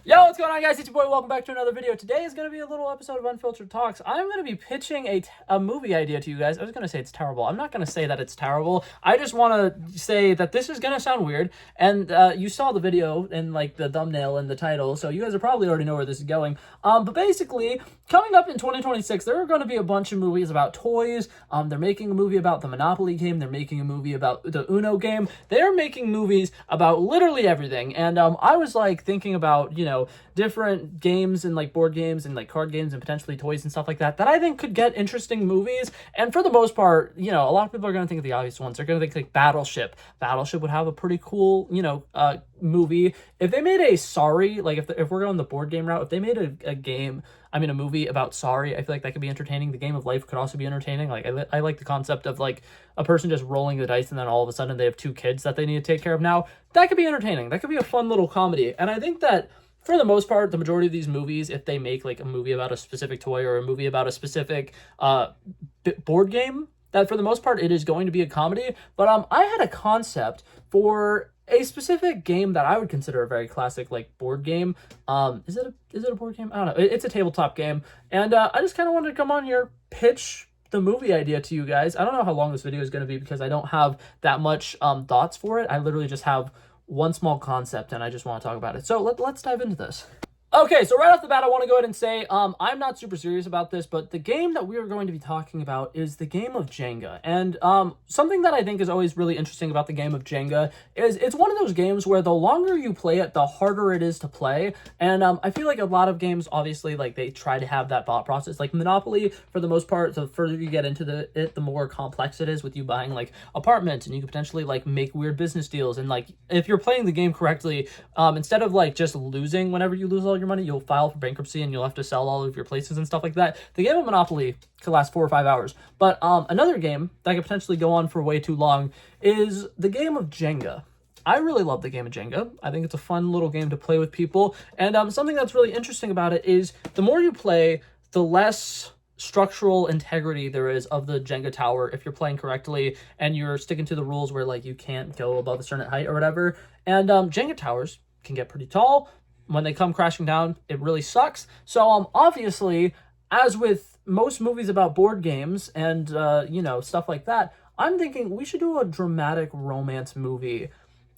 Yo, what's going on, guys? It's your boy. Welcome back to another video. Today is going to be a little episode of Unfiltered Talks. I'm going to be pitching a movie idea to you guys. I was going to say it's terrible. I'm not going to say that it's terrible. I just want to say that this is going to sound weird. And you saw the video and like the thumbnail and the title, so you guys are probably already know where this is going. But basically, coming up in 2026, there are going to be a bunch of movies about toys. They're making a movie about the Monopoly game. They're making a movie about the Uno game. They're making movies about literally everything. And I was like thinking about, different games and like board games and like card games and potentially toys and stuff like that I think could get interesting movies. And for the most part, a lot of people are going to think of the obvious ones. They're going to think like Battleship. Battleship would have a pretty cool, movie. If they made a Sorry, like if we're going the board game route, if they made a movie about Sorry, I feel like that could be entertaining. The Game of Life could also be entertaining. Like I like the concept of like a person just rolling the dice and then all of a sudden they have two kids that they need to take care of now. That could be entertaining. That could be a fun little comedy. And I think that for the most part, the majority of these movies, if they make like a movie about a specific toy or a movie about a specific board game, that for the most part it is going to be a comedy. But I had a concept for a specific game that I would consider a very classic like board game. Is it a board game? I don't know. It's a tabletop game, and I just kind of wanted to come on here, pitch the movie idea to you guys. I don't know how long this video is going to be because I don't have that much thoughts for it. I literally just have one small concept and I just want to talk about it. So let's dive into this. Okay, so right off the bat, I want to go ahead and say I'm not super serious about this, but the game that we are going to be talking about is the game of Jenga. And something that I think is always really interesting about the game of Jenga is it's one of those games where the longer you play it, the harder it is to play. And I feel like a lot of games, obviously, like they try to have that thought process. Like Monopoly, for the most part, the further you get into it, the more complex it is with you buying like apartments, and you can potentially like make weird business deals. And like if you're playing the game correctly, instead of like just losing whenever you lose all your money, you'll file for bankruptcy and you'll have to sell all of your places and stuff like that. The game of Monopoly could last 4 or 5 hours. But another game that could potentially go on for way too long is the game of Jenga. I really love the game of Jenga. I think it's a fun little game to play with people. And something that's really interesting about it is the more you play, the less structural integrity there is of the Jenga tower if you're playing correctly and you're sticking to the rules where like you can't go above a certain height or whatever. And Jenga towers can get pretty tall. When they come crashing down, it really sucks. So obviously, as with most movies about board games and stuff like that, I'm thinking we should do a dramatic romance movie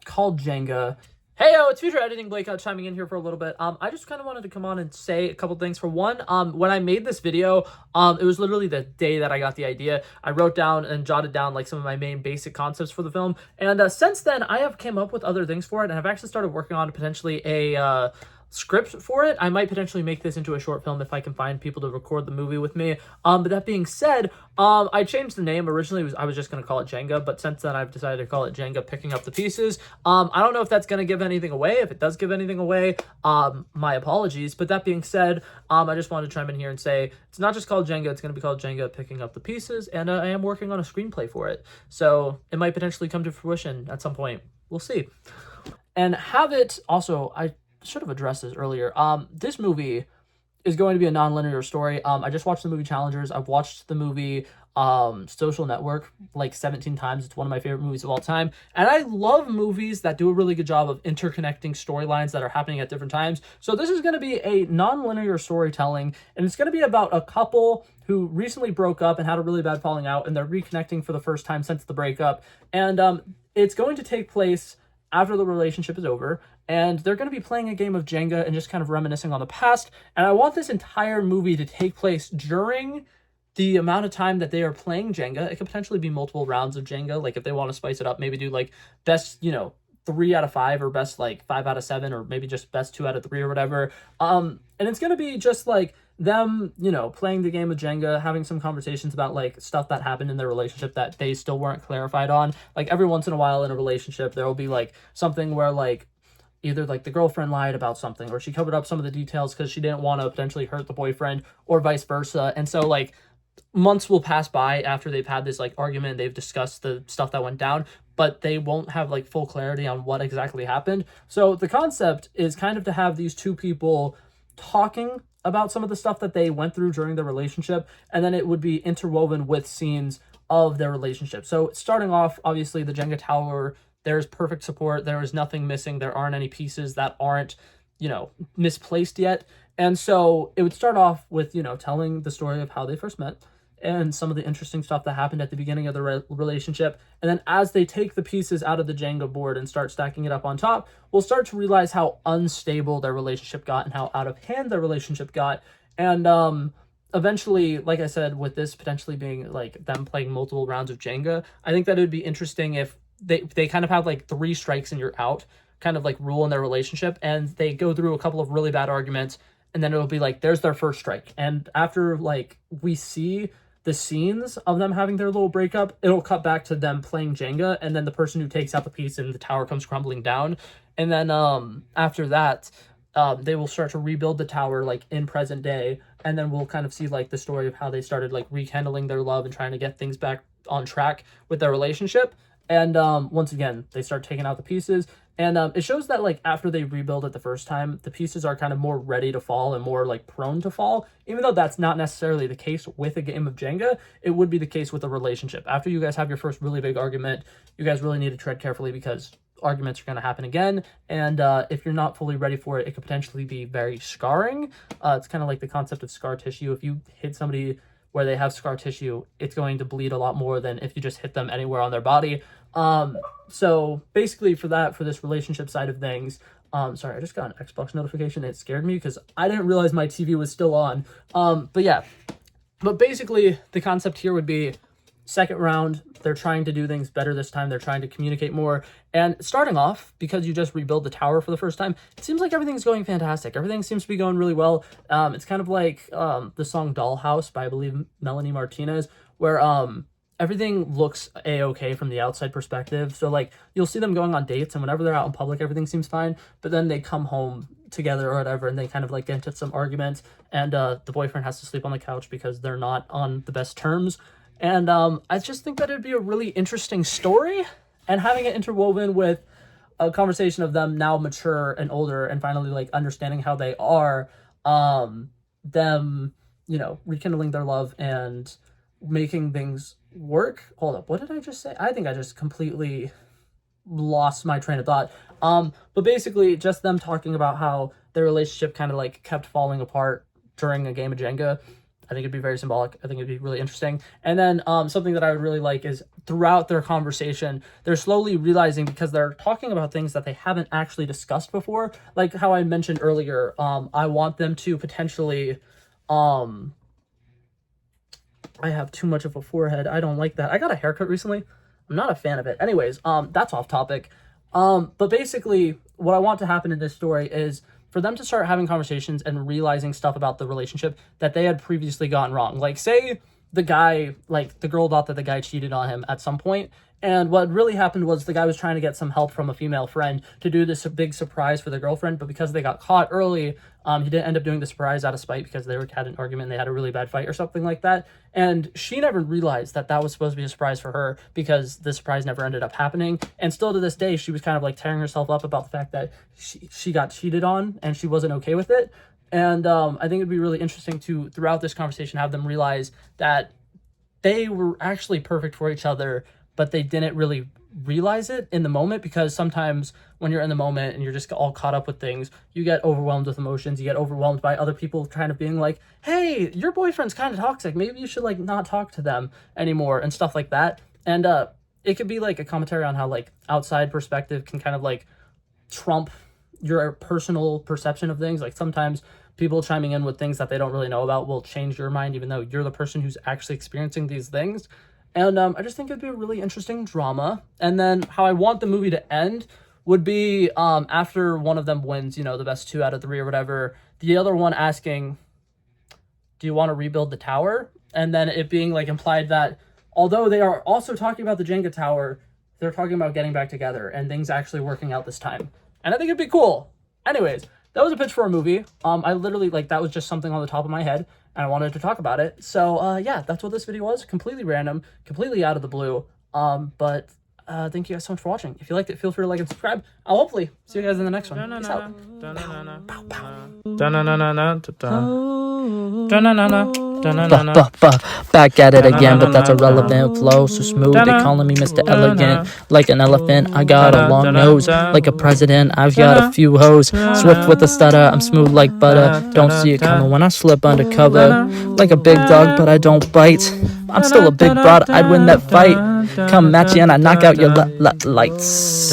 called Jenga. Hey, it's Future Editing Blake chiming in here for a little bit. I just kind of wanted to come on and say a couple things. For one, when I made this video, it was literally the day that I got the idea. I wrote down and jotted down like some of my main basic concepts for the film. And since then, I have came up with other things for it. And I've actually started working on potentially a script for it. I might potentially make this into a short film if I can find people to record the movie with me. But that being said, I changed the name. Originally, I was just going to call it Jenga, but since then I've decided to call it Jenga Picking Up the Pieces. I don't know if that's going to give anything away. If it does give anything away, my apologies. But that being said, I just wanted to chime in here and say it's not just called Jenga. It's going to be called Jenga Picking Up the Pieces, and I am working on a screenplay for it. So it might potentially come to fruition at some point. We'll see. And have it also, I should have addressed this earlier. This movie is going to be a non-linear story. I just watched the movie Challengers. I've watched the movie Social Network like 17 times. It's one of my favorite movies of all time. And I love movies that do a really good job of interconnecting storylines that are happening at different times. So this is going to be a non-linear storytelling, and it's going to be about a couple who recently broke up and had a really bad falling out, and they're reconnecting for the first time since the breakup. And it's going to take place after the relationship is over, and they're going to be playing a game of Jenga and just kind of reminiscing on the past. And I want this entire movie to take place during the amount of time that they are playing Jenga. It could potentially be multiple rounds of Jenga. Like if they want to spice it up, maybe do like best, 3 out of 5 or best like 5 out of 7, or maybe just best 2 out of 3 or whatever. And it's going to be just like them, playing the game of Jenga, having some conversations about like stuff that happened in their relationship that they still weren't clarified on. Like every once in a while in a relationship, there will be like something where like either like the girlfriend lied about something, or she covered up some of the details because she didn't want to potentially hurt the boyfriend, or vice versa. And so like months will pass by after they've had this like argument, they've discussed the stuff that went down, but they won't have like full clarity on what exactly happened. So the concept is kind of to have these two people talking about some of the stuff that they went through during the relationship, and then it would be interwoven with scenes of their relationship. So starting off, obviously the Jenga tower, there's perfect support, there is nothing missing, there aren't any pieces that aren't you know, misplaced yet. And so it would start off with, you know, telling the story of how they first met and some of the interesting stuff that happened at the beginning of the relationship. And then as they take the pieces out of the Jenga board and start stacking it up on top, we'll start to realize how unstable their relationship got and how out of hand their relationship got. And eventually, like I said, with this potentially being like them playing multiple rounds of Jenga, I think that it would be interesting if they kind of have like 3 strikes and you're out kind of like rule in their relationship, and they go through a couple of really bad arguments, and then it'll be like there's their first strike. And after like we see the scenes of them having their little breakup, it'll cut back to them playing Jenga, and then the person who takes out the piece and the tower comes crumbling down. And then after that, they will start to rebuild the tower like in present day, and then we'll kind of see like the story of how they started like rekindling their love and trying to get things back on track with their relationship. And once again, they start taking out the pieces. And it shows that like after they rebuild it the first time, the pieces are kind of more ready to fall and more like prone to fall. Even though that's not necessarily the case with a game of Jenga, it would be the case with a relationship. After you guys have your first really big argument, you guys really need to tread carefully because arguments are going to happen again. And if you're not fully ready for it, it could potentially be very scarring. It's kind of like the concept of scar tissue. If you hit somebody where they have scar tissue, it's going to bleed a lot more than if you just hit them anywhere on their body. So basically for this relationship side of things, sorry, I just got an Xbox notification. It scared me because I didn't realize my TV was still on. But basically the concept here would be second round, they're trying to do things better this time. They're trying to communicate more. And starting off, because you just rebuild the tower for the first time, it seems like everything's going fantastic. Everything seems to be going really well. It's kind of like the song Dollhouse by, I believe, Melanie Martinez, where everything looks a-okay from the outside perspective. So like you'll see them going on dates, and whenever they're out in public, everything seems fine. But then they come home together or whatever, and they kind of like get into some arguments, and the boyfriend has to sleep on the couch because they're not on the best terms. And I just think that it'd be a really interesting story, and having it interwoven with a conversation of them now mature and older and finally like understanding how they are, them, you know, rekindling their love and making things work. Hold up, what did I just say? I think I just completely lost my train of thought. But basically just them talking about how their relationship kind of like kept falling apart during a game of Jenga. I think it'd be very symbolic. I think it'd be really interesting. And then something that I would really like is throughout their conversation, they're slowly realizing, because they're talking about things that they haven't actually discussed before. Like how I mentioned earlier, I want them to potentially... I have too much of a forehead. I don't like that. I got a haircut recently. I'm not a fan of it. Anyways, that's off topic. But basically, what I want to happen in this story is for them to start having conversations and realizing stuff about the relationship that they had previously gotten wrong. Like, say the guy, like, the girl thought that the guy cheated on him at some point, and what really happened was the guy was trying to get some help from a female friend to do this big surprise for the girlfriend, but because they got caught early, he didn't end up doing the surprise out of spite because they had an argument and they had a really bad fight or something like that. And she never realized that that was supposed to be a surprise for her because the surprise never ended up happening. And still to this day, she was kind of like tearing herself up about the fact that she got cheated on and she wasn't okay with it. And I think it'd be really interesting to, throughout this conversation, have them realize that they were actually perfect for each other, but they didn't really realize it in the moment, because sometimes when you're in the moment and you're just all caught up with things, you get overwhelmed with emotions, you get overwhelmed by other people kind of being like, hey, your boyfriend's kind of toxic, maybe you should like not talk to them anymore and stuff like that. And it could be like a commentary on how like outside perspective can kind of like trump your personal perception of things. Like sometimes people chiming in with things that they don't really know about will change your mind, even though you're the person who's actually experiencing these things. And I just think it'd be a really interesting drama. And then how I want the movie to end would be after one of them wins, you know, the best 2 out of 3 or whatever, the other one asking, do you want to rebuild the tower? And then it being like implied that although they are also talking about the Jenga tower, they're talking about getting back together and things actually working out this time. And I think it'd be cool. Anyways, that was a pitch for a movie. I literally, like, that was just something on the top of my head, and I wanted to talk about it. So, yeah, that's what this video was. Completely random, completely out of the blue. But thank you guys so much for watching. If you liked it, feel free to like and subscribe. I'll hopefully see you guys in the next one. Peace out. Back at it again, but that's a relevant flow. So smooth, they calling me Mr. Elegant. Like an elephant, I got a long nose. Like a president, I've got a few hoes. Swift with a stutter, I'm smooth like butter. Don't see it coming when I slip undercover. Like a big dog, but I don't bite. I'm still a big broad, I'd win that fight. Come at you and I knock out your lights.